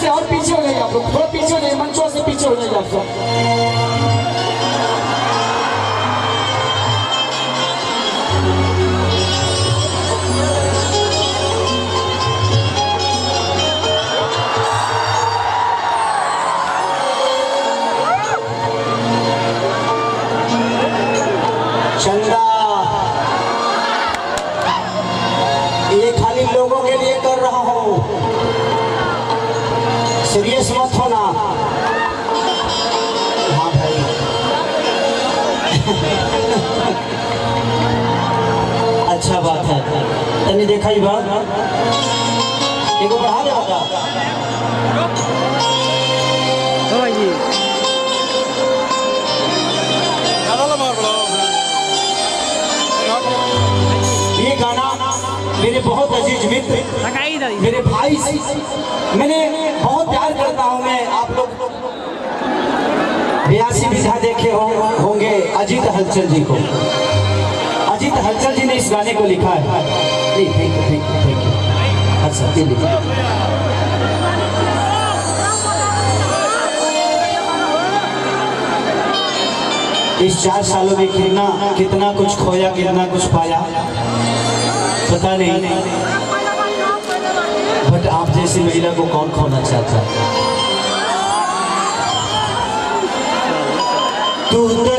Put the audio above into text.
से और पीछे हो जाइए आप लोग, थोड़ा पीछे हो जाइए, मंचों से पीछे हो जाइए आप सब। चंदा ये खाली लोगों के लिए कर रहा हूँ, सीरियस मत होना। हाँ भाई अच्छा बात है, तने देखा ही बात एक बढ़ा दे होगा। ये गाना मेरे बहुत अजीज मित्र, मेरे भाई, मैंने बहुत प्यार करता हूँ मैं। आप लोग 82 बीघा देखे होंगे अजीत हलचल जी को। अजीत हलचल जी ने इस गाने को लिखा है। Thank you. अच्छा इस 4 सालों में कितना कुछ खोया, कितना कुछ पाया पता नहीं, बट आप जैसी महिला को कौन खोना चाहता। तू तो